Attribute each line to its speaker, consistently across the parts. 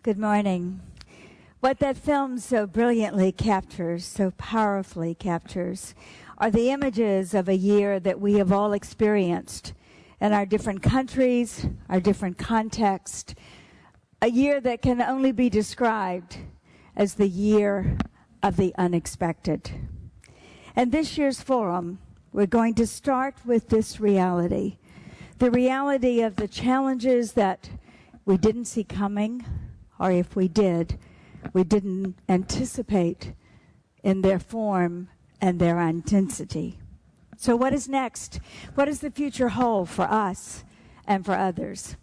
Speaker 1: Good morning. What that film so brilliantly captures, so powerfully captures, are the images of a year that we have all experienced in our different countries, our different contexts, a year that can only be described as the year of the unexpected. And this year's forum, we're going to start with this reality, the reality of the challenges that we didn't see coming, or if we did, we didn't anticipate in their form and their intensity. So what is next? What does the future hold for us and for others?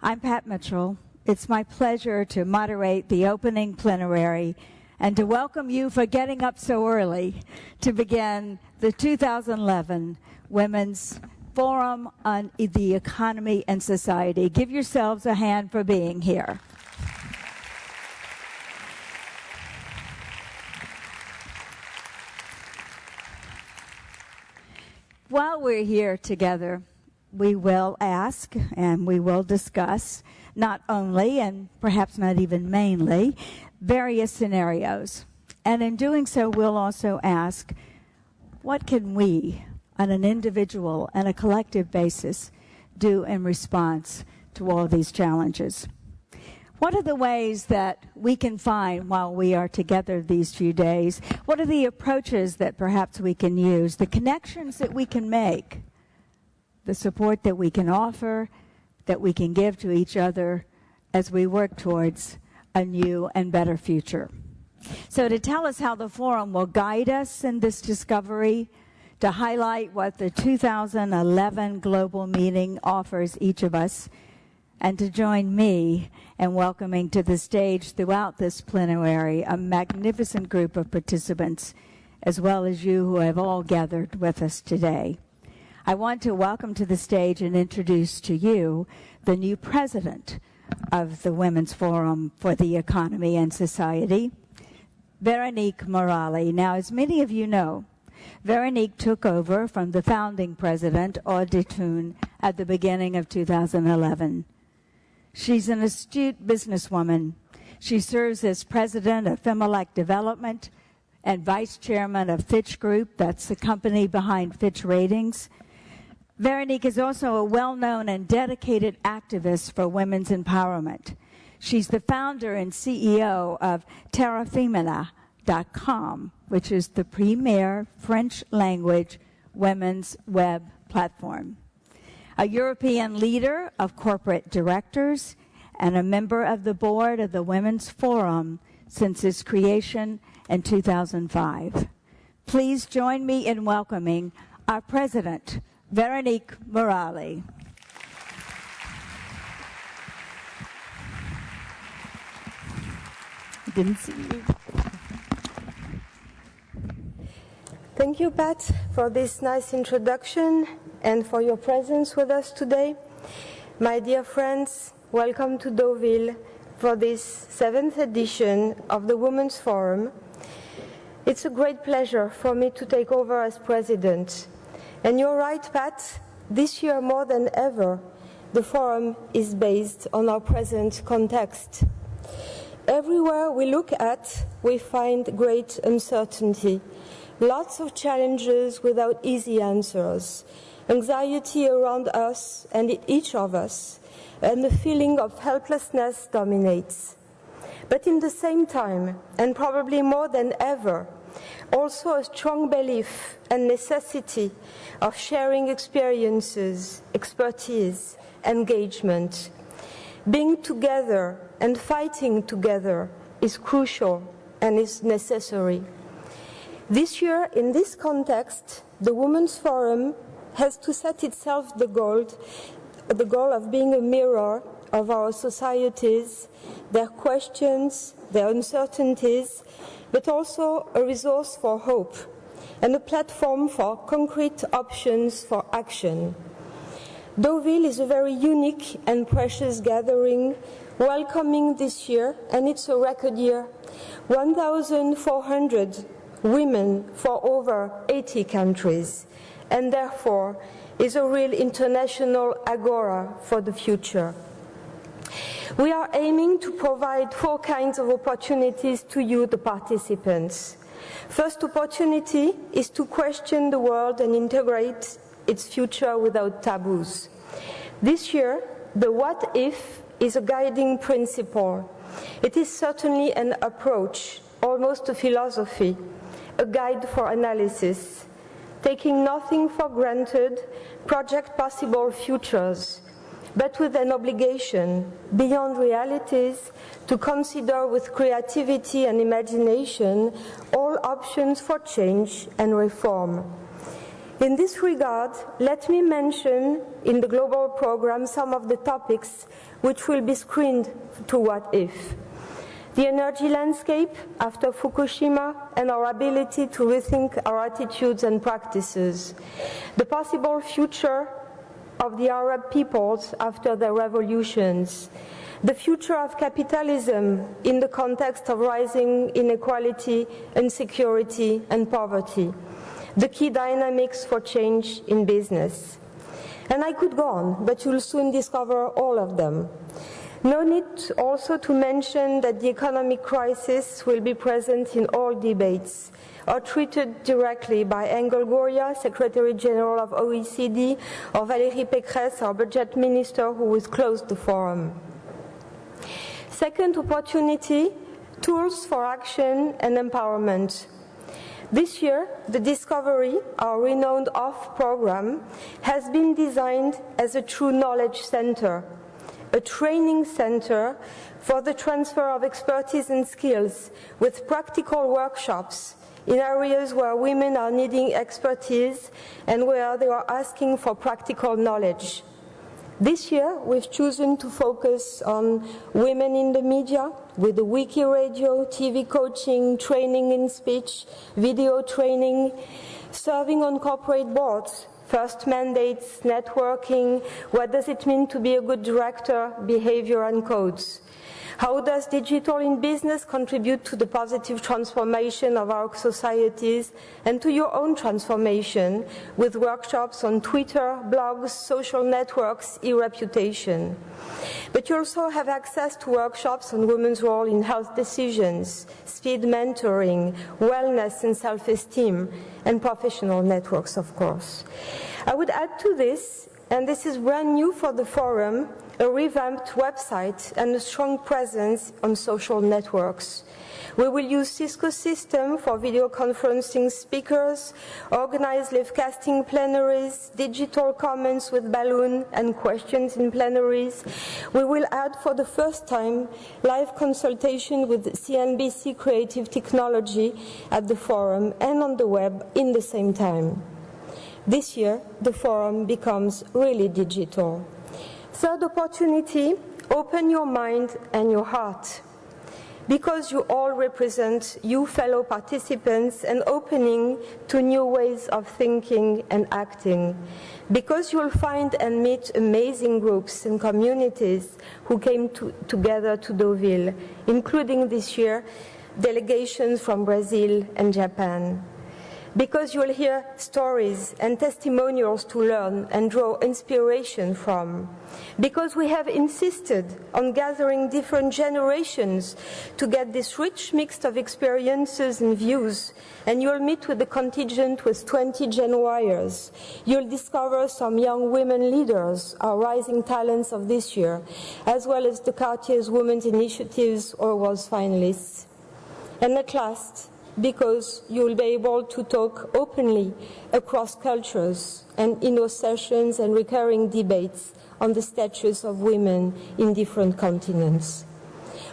Speaker 1: I'm Pat Mitchell. It's my pleasure to moderate the opening plenary and to welcome you for getting up so early to begin the 2011 Women's Forum on the Economy and Society. Give yourselves a hand for being here. While we're here together, we will ask and we will discuss not only, and perhaps not even mainly, various scenarios. And in doing so, we'll also ask, what can we, on an individual and a collective basis, do in response to all these challenges? What are the ways that we can find while we are together these few days? What are the approaches that perhaps we can use, the connections that we can make, the support that we can offer, that we can give to each other as we work towards a new and better future? So to tell us how the forum will guide us in this discovery, to highlight what the 2011 global meeting offers each of us, and to join me in welcoming to the stage throughout this plenary a magnificent group of participants, as well as you who have all gathered with us today. I want to welcome to the stage and introduce to you the new president of the Women's Forum for the Economy and Society, Veronique Morali. Now, as many of you know, Veronique took over from the founding president, Audrey Thun, at the beginning of 2011. She's an astute businesswoman. She serves as president of Femelec Development and vice chairman of Fitch Group, that's the company behind Fitch Ratings. Veronique is also a well-known and dedicated activist for women's empowerment. She's the founder and CEO of terrafemina.com, which is the premier French-language women's web platform. A European leader of corporate directors and a member of the board of the Women's Forum since its creation in 2005. Please join me in welcoming our president, Veronique Morali. I didn't see you.
Speaker 2: Thank you, Pat, for this nice introduction and for your presence with us today. My dear friends, welcome to Deauville for this 7th edition of the Women's Forum. It's a great pleasure for me to take over as president. And you're right, Pat, this year more than ever, the forum is based on our present context. Everywhere we look at, we find great uncertainty. Lots of challenges without easy answers, anxiety around us and in each of us, and the feeling of helplessness dominates. But in the same time, and probably more than ever, also a strong belief and necessity of sharing experiences, expertise, engagement. Being together and fighting together is crucial and is necessary. This year, in this context, the Women's Forum has to set itself the goal of being a mirror of our societies, their questions, their uncertainties, but also a resource for hope and a platform for concrete options for action. Deauville is a very unique and precious gathering, welcoming this year, and it's a record year, 1,400 women for over 80 countries, and therefore is a real international agora for the future. We are aiming to provide 4 kinds of opportunities to you, the participants. First opportunity is to question the world and integrate its future without taboos. This year, the what if is a guiding principle. It is certainly an approach, almost a philosophy, a guide for analysis. Taking nothing for granted, project possible futures, but with an obligation, beyond realities, to consider with creativity and imagination all options for change and reform. In this regard, let me mention in the global program some of the topics which will be screened to what if. The energy landscape after Fukushima and our ability to rethink our attitudes and practices. The possible future of the Arab peoples after their revolutions. The future of capitalism in the context of rising inequality, insecurity, and poverty. The key dynamics for change in business. And I could go on, but you'll soon discover all of them. No need also to mention that the economic crisis will be present in all debates, or treated directly by Engel Gurria, Secretary General of OECD, or Valérie Pécresse, our budget minister, who will close the forum. Second opportunity, tools for action and empowerment. This year, the Discovery, our renowned OFF program, has been designed as a true knowledge center, a training center for the transfer of expertise and skills with practical workshops in areas where women are needing expertise and where they are asking for practical knowledge. This year, we've chosen to focus on women in the media with the wiki radio, TV coaching, training in speech, video training, serving on corporate boards, first mandates, networking, what does it mean to be a good director, behavior and codes. How does digital in business contribute to the positive transformation of our societies and to your own transformation with workshops on Twitter, blogs, social networks, e-reputation. But you also have access to workshops on women's role in health decisions, speed mentoring, wellness and self-esteem, and professional networks, of course. I would add to this, and this is brand new for the forum, a revamped website and a strong presence on social networks. We will use Cisco system for video conferencing speakers, organize live casting plenaries, digital comments with balloon and questions in plenaries. We will add for the first time live consultation with CNBC Creative Technology at the forum and on the web in the same time. This year, the forum becomes really digital. Third opportunity, open your mind and your heart. Because you all represent you fellow participants and opening to new ways of thinking and acting. Because you'll find and meet amazing groups and communities who came together to Deauville, including this year delegations from Brazil and Japan. Because you'll hear stories and testimonials to learn and draw inspiration from. Because we have insisted on gathering different generations to get this rich mix of experiences and views, and you'll meet with the contingent with 20 Gen Yers. You'll discover some young women leaders, our rising talents of this year, as well as the Cartier's Women's Initiatives or Awards finalists. And at last, because you'll be able to talk openly across cultures and in those sessions and recurring debates on the status of women in different continents.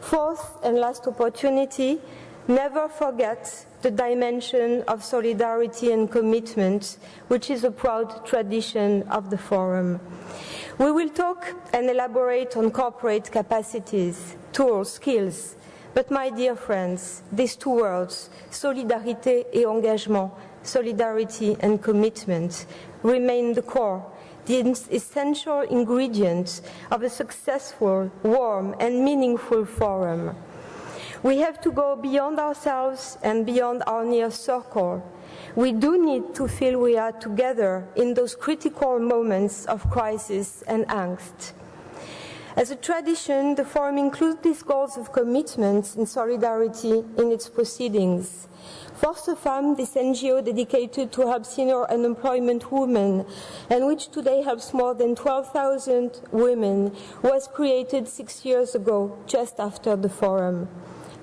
Speaker 2: Fourth and last opportunity, never forget the dimension of solidarity and commitment, which is a proud tradition of the forum. We will talk and elaborate on corporate capacities, tools, skills. But my dear friends, these two words, solidarité et engagement, solidarity and commitment, remain the core, the essential ingredients of a successful, warm and meaningful forum. We have to go beyond ourselves and beyond our near circle. We do need to feel we are together in those critical moments of crisis and angst. As a tradition, the forum includes these goals of commitment and solidarity in its proceedings. Force Femmes, this NGO dedicated to help senior unemployment women, and which today helps more than 12,000 women, was created 6 years ago, just after the forum.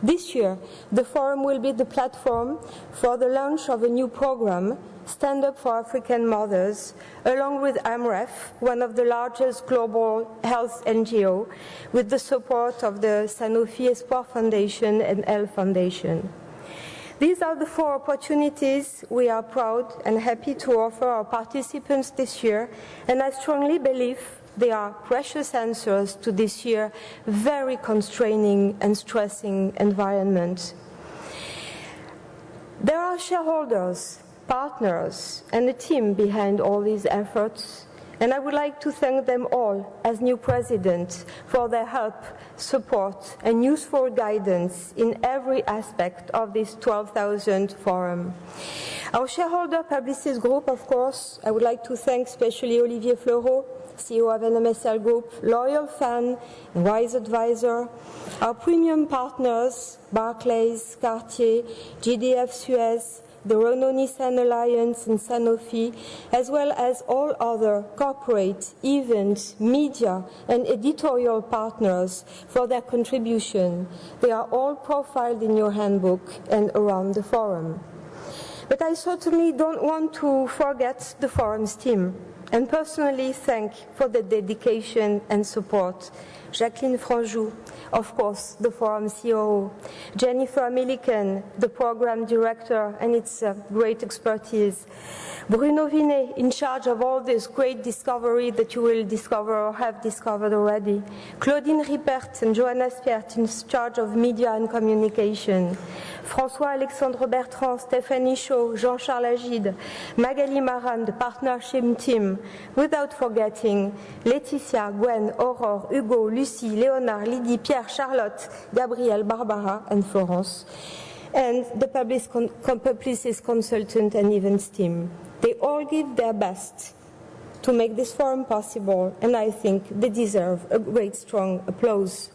Speaker 2: This year, the forum will be the platform for the launch of a new program, Stand Up for African Mothers, along with AMREF, one of the largest global health NGO, with the support of the Sanofi Espoir Foundation and Elle Foundation. These are the 4 opportunities we are proud and happy to offer our participants this year, and I strongly believe they are precious answers to this year's very constraining and stressing environment. There are shareholders, partners, and a team behind all these efforts, and I would like to thank them all as new president for their help, support, and useful guidance in every aspect of this 12,000 forum. Our shareholder Publicis Group, of course, I would like to thank especially Olivier Fleureau, CEO of NMSL Group, loyal fan and wise advisor, our premium partners, Barclays, Cartier, GDF Suez, the Renault-Nissan Alliance and Sanofi, as well as all other corporate, event, media and editorial partners for their contribution. They are all profiled in your handbook and around the forum. But I certainly don't want to forget the forum's team, and personally thank for the dedication and support Jacqueline Franjou, of course, the forum COO, Jennifer Milliken, the program director, and its great expertise, Bruno Vinet, in charge of all this great discovery that you will discover or have discovered already, Claudine Rippert and Johanna Spiert in charge of media and communication, François-Alexandre Bertrand, Stéphanie Chaud, Jean-Charles Agide, Magali Maran, the partnership team, without forgetting Laetitia, Gwen, Aurore, Hugo, Lucie, Léonard, Lydie, Pierre, Charlotte, Gabrielle, Barbara, and Florence, and the Publicis consultant and events team. They all give their best to make this forum possible, and I think they deserve a great strong applause.